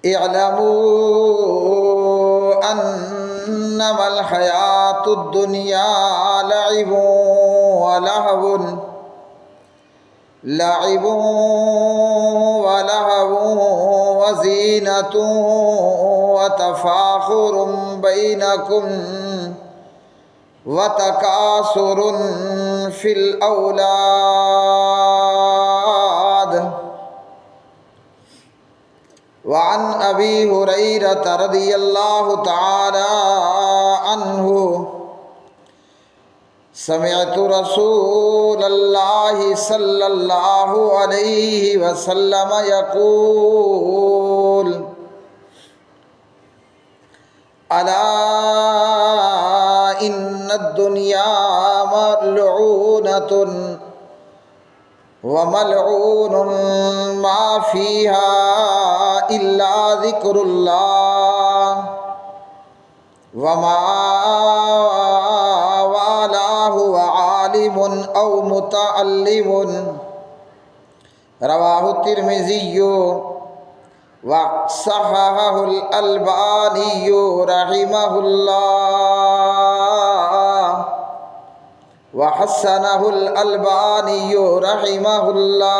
اعلموا انما الحیاۃ الدنیا لعب ولهو وزینۃ وتفاخر بینکم وتکاثر فی الاولاد۔ وعن ابی ہریرہ رضی اللہ تعالی عنہ سمعت رسول اللہ صلی اللہ علیہ وسلم یقول الا ان الدنیا ملعونۃ وملعون ما فیہا الا ذکر اللہ وما والاه وعالم او متعلم۔ رواہ الترمذی وصححہ الالبانی رحمہ اللہ وحسنہ الالبانی رحمہ اللہ۔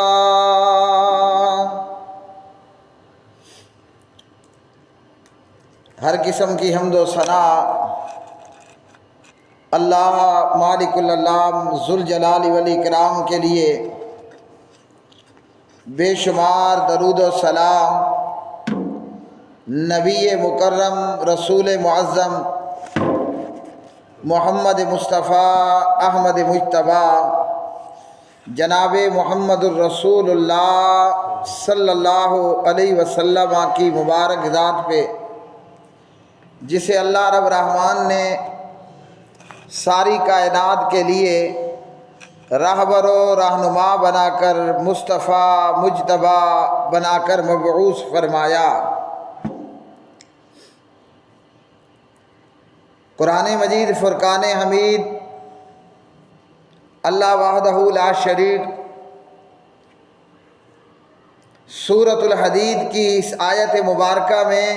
ہر قسم کی حمد و ثنا اللہ مالک الانام ذوالجلال والاکرام کے لیے، بے شمار درود و سلام نبی مکرم رسول معظم محمد مصطفیٰ احمد مجتبیٰ جناب محمد الرسول اللہ صلی اللہ علیہ وسلم کی مبارک ذات پہ، جسے اللہ رب الرحمن نے ساری کائنات کے لیے راہبر و رہنما بنا کر، مصطفیٰ مجتبیٰ بنا کر مبعوث فرمایا۔ قرآن مجید فرقان حمید اللہ وحدہ لا شریک سورۃ الحدید کی اس آیت مبارکہ میں،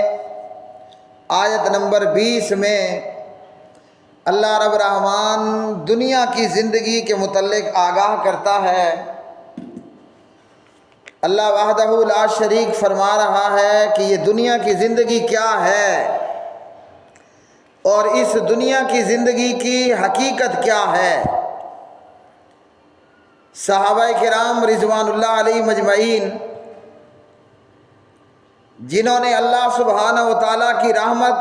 آیت نمبر 20 میں اللہ رب الرحمن دنیا کی زندگی کے متعلق آگاہ کرتا ہے۔ اللہ وحدہ لا شریک فرما رہا ہے کہ یہ دنیا کی زندگی کیا ہے اور اس دنیا کی زندگی کی حقیقت کیا ہے۔ صحابہ کرام رضوان اللہ علیہ مجمعین، جنہوں نے اللہ سبحانہ و تعالیٰ کی رحمت،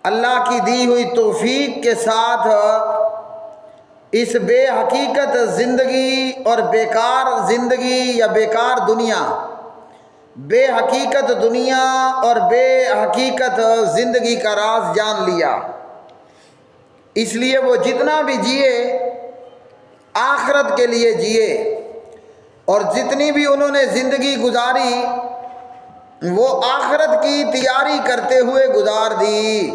اللہ کی دی ہوئی توفیق کے ساتھ اس بے حقیقت زندگی اور بیکار زندگی یا بیکار دنیا، بے حقیقت دنیا اور بے حقیقت زندگی کا راز جان لیا، اس لیے وہ جتنا بھی جیے آخرت کے لیے جیے، اور جتنی بھی انہوں نے زندگی گزاری وہ آخرت کی تیاری کرتے ہوئے گزار دی،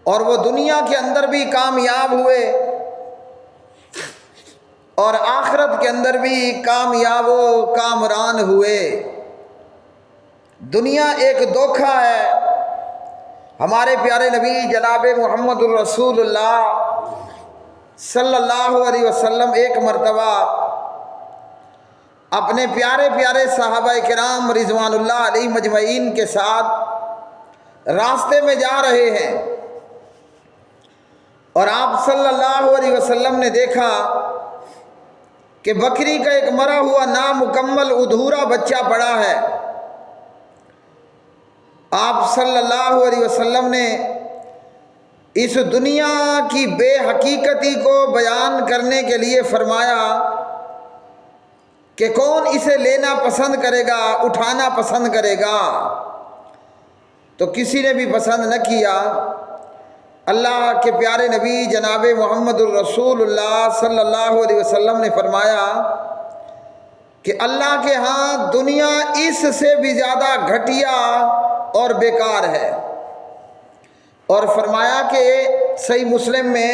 اور وہ دنیا کے اندر بھی کامیاب ہوئے اور آخرت کے اندر بھی کامیاب و کامران ہوئے۔ دنیا ایک دھوکہ ہے۔ ہمارے پیارے نبی جناب محمد الرسول اللہ صلی اللہ علیہ وسلم ایک مرتبہ اپنے پیارے پیارے صحابہ کرام رضوان اللہ علیہ مجمعین کے ساتھ راستے میں جا رہے ہیں، اور آپ صلی اللہ علیہ وسلم نے دیکھا کہ بکری کا ایک مرا ہوا نامکمل ادھورا بچہ پڑا ہے۔ آپ صلی اللہ علیہ وسلم نے اس دنیا کی بے حقیقتی کو بیان کرنے کے لیے فرمایا کہ کون اسے لینا پسند کرے گا، اٹھانا پسند کرے گا؟ تو کسی نے بھی پسند نہ کیا۔ اللہ کے پیارے نبی جناب محمد الرسول اللہ صلی اللہ علیہ وسلم نے فرمایا کہ اللہ کے ہاں دنیا اس سے بھی زیادہ گھٹیا اور بیکار ہے، اور فرمایا کہ صحیح مسلم میں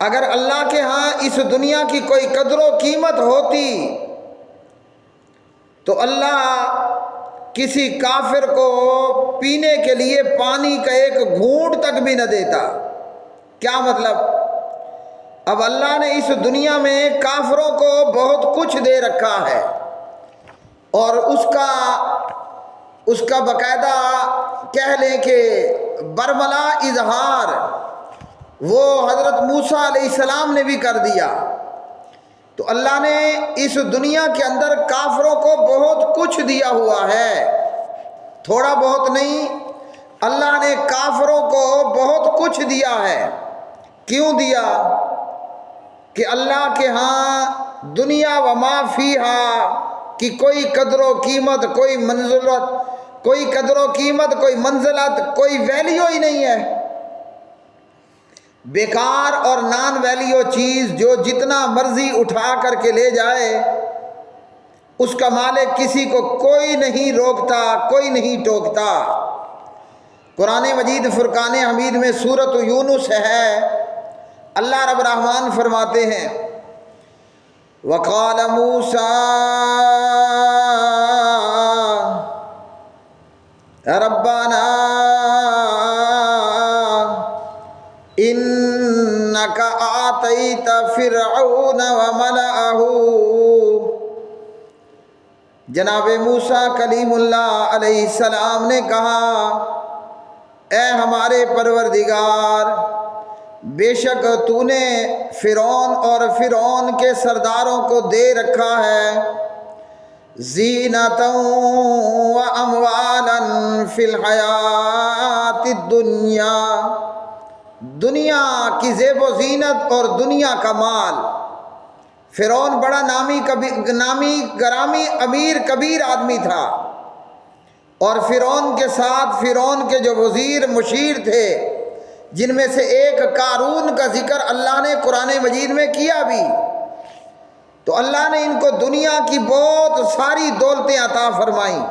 اگر اللہ کے ہاں اس دنیا کی کوئی قدر و قیمت ہوتی تو اللہ کسی کافر کو پینے کے لیے پانی کا ایک گھونٹ تک بھی نہ دیتا۔ کیا مطلب؟ اب اللہ نے اس دنیا میں کافروں کو بہت کچھ دے رکھا ہے، اور اس کا باقاعدہ کہہ لیں کہ برملا اظہار وہ حضرت موسیٰ علیہ السلام نے بھی کر دیا۔ تو اللہ نے اس دنیا کے اندر کافروں کو بہت کچھ دیا ہوا ہے، تھوڑا بہت نہیں، اللہ نے کافروں کو بہت کچھ دیا ہے۔ کیوں دیا؟ کہ اللہ کے ہاں دنیا و ما فیہا کی کوئی قدر و قیمت، کوئی منزلت، کوئی قدر و قیمت، کوئی منزلت، کوئی ویلیو ہی نہیں ہے۔ بیکار اور نان ویلیو چیز جو جتنا مرضی اٹھا کر کے لے جائے، اس کا مالک کسی کو کوئی نہیں روکتا، کوئی نہیں ٹوکتا۔ قرآن مجید فرقان حمید میں سورۃ یونس ہے، اللہ رب الرحمن فرماتے ہیں وَقَالَ مُوسَىٰ رَبَّنَا إِنَّكَ آتَيْتَ فِرْعَوْنَ وَمَلَأَهُ۔ جناب موسیٰ کلیم اللہ علیہ السلام نے کہا، اے ہمارے پروردگار، بے شک تو نے فرعون اور فرعون کے سرداروں کو دے رکھا ہے زینۃ و اموالا فی الحیات الدنیا، دنیا کی زیب و زینت اور دنیا کا مال۔ فرعون بڑا نامی گرامی امیر کبیر آدمی تھا، اور فرعون کے ساتھ فرعون کے جو وزیر مشیر تھے، جن میں سے ایک قارون کا ذکر اللہ نے قرآن مجید میں کیا بھی، تو اللہ نے ان کو دنیا کی بہت ساری دولتیں عطا فرمائیں،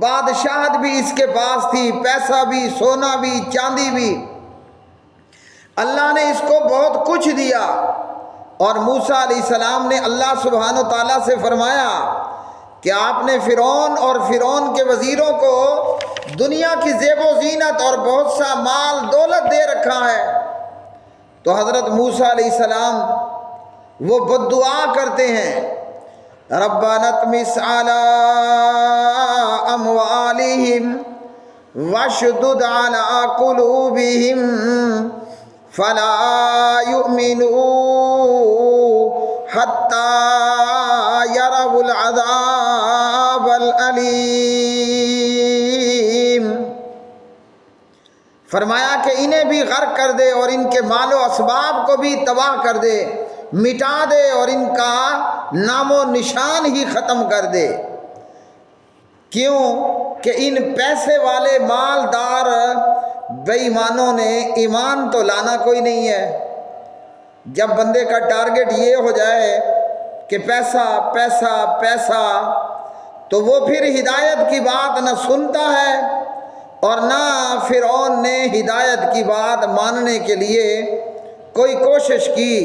بادشاہت بھی اس کے پاس تھی، پیسہ بھی، سونا بھی، چاندی بھی، اللہ نے اس کو بہت کچھ دیا۔ اور موسیٰ علیہ السلام نے اللہ سبحانہ و تعالیٰ سے فرمایا کہ آپ نے فرعون اور فرعون کے وزیروں کو دنیا کی زیب و زینت اور بہت سا مال دولت دے رکھا ہے۔ تو حضرت موسیٰ علیہ السلام وہ بد دعا کرتے ہیں، ربنا اطمس علی اموالہم واشدد علی قلوبہم فلا یؤمنوا حتی یروا العذاب العلیم۔ فرمایا کہ انہیں بھی غرق کر دے اور ان کے مال و اسباب کو بھی تباہ کر دے، مٹا دے اور ان کا نام و نشان ہی ختم کر دے۔ کیوں کہ ان پیسے والے مالدار بے ایمانوں نے ایمان تو لانا کوئی نہیں ہے۔ جب بندے کا ٹارگٹ یہ ہو جائے کہ پیسہ پیسہ پیسہ، تو وہ پھر ہدایت کی بات نہ سنتا ہے اور نہ فرعون نے ہدایت کی بات ماننے کے لیے کوئی کوشش کی۔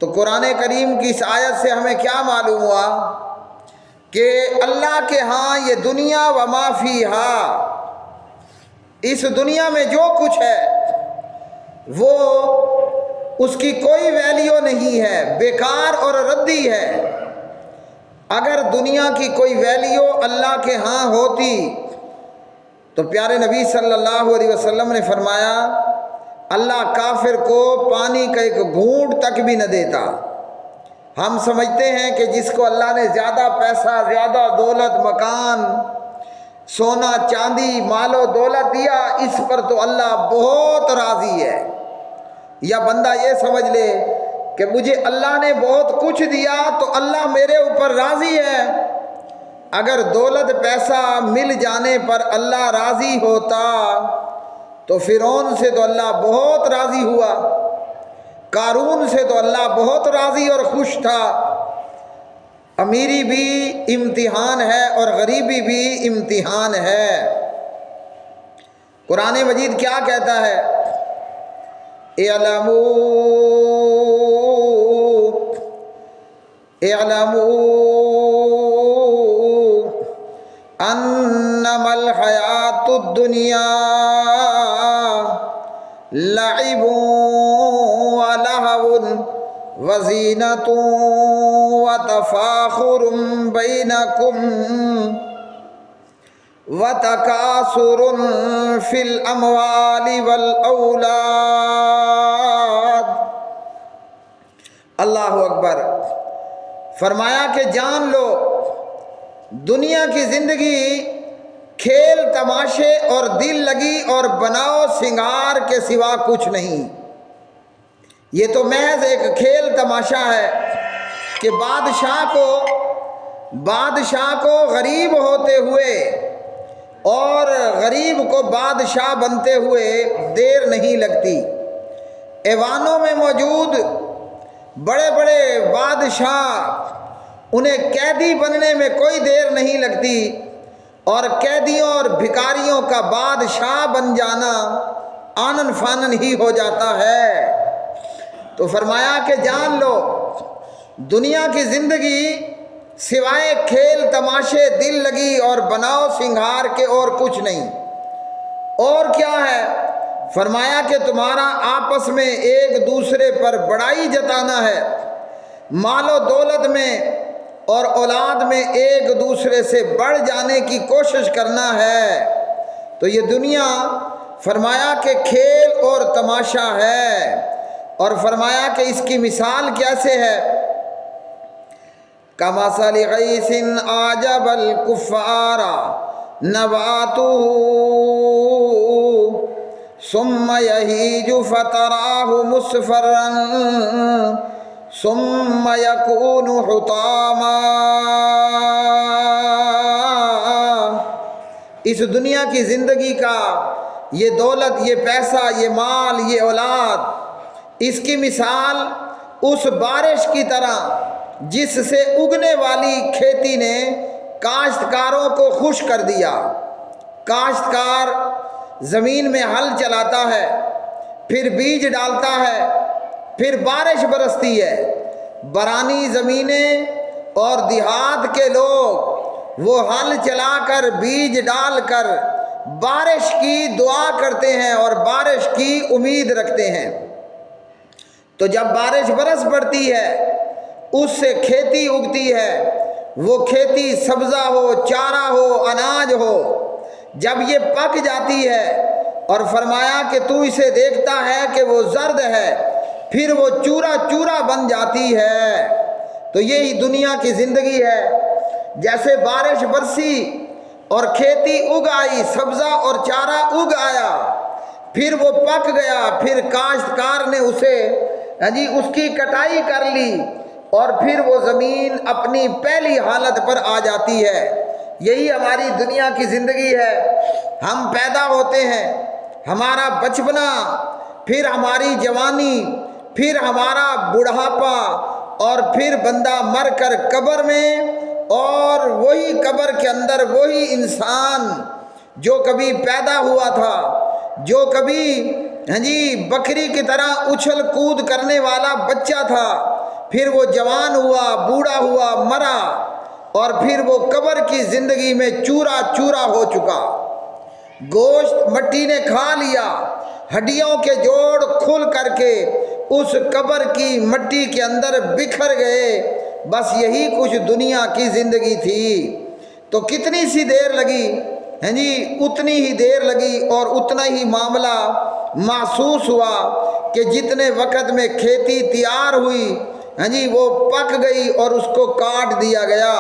تو قرآن کریم کی اس آیت سے ہمیں کیا معلوم ہوا کہ اللہ کے ہاں یہ دنیا و ما فیہا، اس دنیا میں جو کچھ ہے وہ اس کی کوئی ویلیو نہیں ہے، بیکار اور ردی ہے۔ اگر دنیا کی کوئی ویلیو اللہ کے ہاں ہوتی تو پیارے نبی صلی اللہ علیہ وسلم نے فرمایا اللہ کافر کو پانی کا ایک گھونٹ تک بھی نہ دیتا۔ ہم سمجھتے ہیں کہ جس کو اللہ نے زیادہ پیسہ، زیادہ دولت، مکان، سونا چاندی، مال و دولت دیا، اس پر تو اللہ بہت راضی ہے، یا بندہ یہ سمجھ لے کہ مجھے اللہ نے بہت کچھ دیا تو اللہ میرے اوپر راضی ہے۔ اگر دولت پیسہ مل جانے پر اللہ راضی ہوتا تو فرعون سے تو اللہ بہت راضی ہوا، قارون سے تو اللہ بہت راضی اور خوش تھا۔ امیری بھی امتحان ہے اور غریبی بھی امتحان ہے۔ قرآن مجید کیا کہتا ہے؟ اعلموا وزینۃ وتفاخر بینکم وتکاثر فی الاموال والاولاد۔ اللہ اکبر۔ فرمایا کہ جان لو دنیا کی زندگی کھیل تماشے اور دل لگی اور بناؤ سنگار کے سوا کچھ نہیں۔ یہ تو محض ایک کھیل تماشا ہے کہ بادشاہ کو غریب ہوتے ہوئے اور غریب کو بادشاہ بنتے ہوئے دیر نہیں لگتی۔ ایوانوں میں موجود بڑے بڑے بادشاہ، انہیں قیدی بننے میں کوئی دیر نہیں لگتی، اور قیدیوں اور بھکاریوں کا بادشاہ بن جانا آنن فانن ہی ہو جاتا ہے۔ تو فرمایا کہ جان لو دنیا کی زندگی سوائے کھیل تماشے دل لگی اور بناؤ سنگھار کے اور کچھ نہیں۔ اور کیا ہے؟ فرمایا کہ تمہارا آپس میں ایک دوسرے پر بڑائی جتانا ہے، مال و دولت میں اور اولاد میں ایک دوسرے سے بڑھ جانے کی کوشش کرنا ہے۔ تو یہ دنیا فرمایا کہ کھیل اور تماشا ہے، اور فرمایا کہ اس کی مثال کیسے ہے؟ کمثل غیث اعجب الکفار نباتہ ثم یہیج فتراه مصفرا ثم یکون حطاما۔ اس دنیا کی زندگی کا یہ دولت، یہ پیسہ، یہ مال، یہ اولاد، اس کی مثال اس بارش کی طرح جس سے اگنے والی کھیتی نے کاشتکاروں کو خوش کر دیا۔ کاشتکار زمین میں ہل چلاتا ہے، پھر بیج ڈالتا ہے، پھر بارش برستی ہے۔ برانی زمینیں اور دیہات کے لوگ وہ ہل چلا کر بیج ڈال کر بارش کی دعا کرتے ہیں اور بارش کی امید رکھتے ہیں۔ تو جب بارش برس پڑتی ہے اس سے کھیتی اگتی ہے، وہ کھیتی سبزہ ہو، چارہ ہو، اناج ہو۔ جب یہ پک جاتی ہے اور فرمایا کہ تو اسے دیکھتا ہے کہ وہ زرد ہے، پھر وہ چورا چورا بن جاتی ہے۔ تو یہی دنیا کی زندگی ہے۔ جیسے بارش برسی اور کھیتی اگ آئی، سبزہ اور چارہ اگ آیا، پھر وہ پک گیا، پھر کاشتکار نے اسے اس کی کٹائی کر لی، اور پھر وہ زمین اپنی پہلی حالت پر آ جاتی ہے۔ یہی ہماری دنیا کی زندگی ہے۔ ہم پیدا ہوتے ہیں، ہمارا بچپنا، پھر ہماری جوانی، پھر ہمارا بڑھاپا، اور پھر بندہ مر کر قبر میں، اور وہی قبر کے اندر وہی انسان جو کبھی پیدا ہوا تھا، جو کبھی بکری کی طرح اچھل کود کرنے والا بچہ تھا، پھر وہ جوان ہوا، بوڑھا ہوا، مرا، اور پھر وہ قبر کی زندگی میں چورا چورا ہو چکا۔ گوشت مٹی نے کھا لیا، ہڈیوں کے جوڑ کھل کر کے اس قبر کی مٹی کے اندر بکھر گئے۔ بس یہی کچھ دنیا کی زندگی تھی۔ تو کتنی سی دیر لگی، اتنی ہی دیر لگی، اور اتنا ہی معاملہ محسوس ہوا کہ جتنے وقت میں کھیتی تیار ہوئی وہ پک گئی اور اس کو کاٹ دیا گیا۔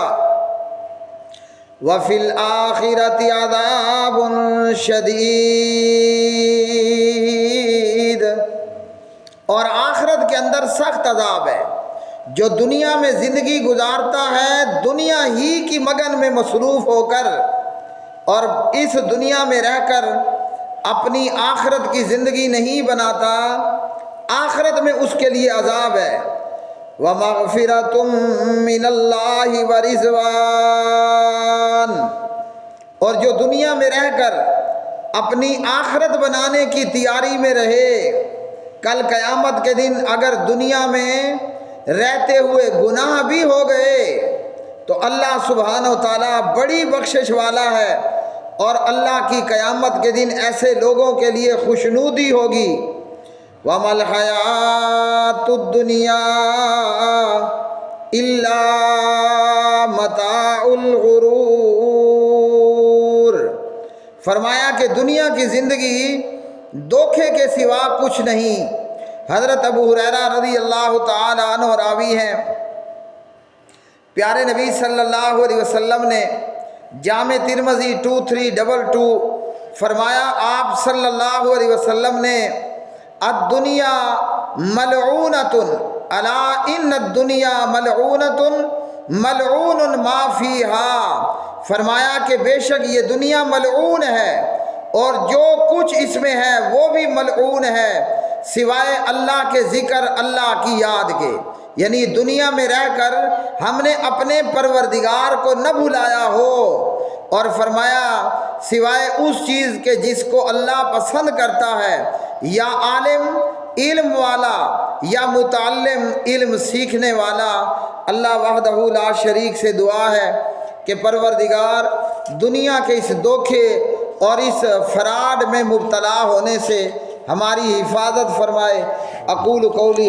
وَفِي الْآخِرَةِ عَذَابٌ شَدِيدٌ، اور آخرت کے اندر سخت عذاب ہے۔ جو دنیا میں زندگی گزارتا ہے دنیا ہی کی مگن میں مصروف ہو کر، اور اس دنیا میں رہ کر اپنی آخرت کی زندگی نہیں بناتا، آخرت میں اس کے لیے عذاب ہے۔ وَمَغْفِرَةٌ مِّنَ اللَّهِ وَرِضْوَانٌ، اور جو دنیا میں رہ کر اپنی آخرت بنانے کی تیاری میں رہے، کل قیامت کے دن اگر دنیا میں رہتے ہوئے گناہ بھی ہو گئے تو اللہ سبحانہ و تعالیٰ بڑی بخشش والا ہے، اور اللہ کی قیامت کے دن ایسے لوگوں کے لیے خوشنودی ہوگی وَمَا الْحَيَاةُ الدُّنْيَا إِلَّا مَتَاعُ الْغُرُورِ۔ فرمایا کہ دنیا کی زندگی دھوکے کے سوا کچھ نہیں۔ حضرت ابو ہریرہ رضی اللہ تعالی عنہ راوی ہیں، پیارے نبی صلی اللہ علیہ وسلم نے جامع ترمذی 2322 فرمایا، آپ صلی اللہ علیہ وسلم نے الدنیا ملعونۃ الا ان الدنیا ملعونۃ ملعون ما فیہا، فرمایا کہ بے شک یہ دنیا ملعون ہے اور جو کچھ اس میں ہے وہ بھی ملعون ہے سوائے اللہ کے ذکر، اللہ کی یاد کے۔ یعنی دنیا میں رہ کر ہم نے اپنے پروردگار کو نہ بھلایا ہو، اور فرمایا سوائے اس چیز کے جس کو اللہ پسند کرتا ہے، یا عالم علم والا یا متعلم علم سیکھنے والا۔ اللہ وحدہ لا شریک سے دعا ہے کہ پروردگار دنیا کے اس دھوکے اور اس فراڈ میں مبتلا ہونے سے ہماری حفاظت فرمائے۔ اقول قولی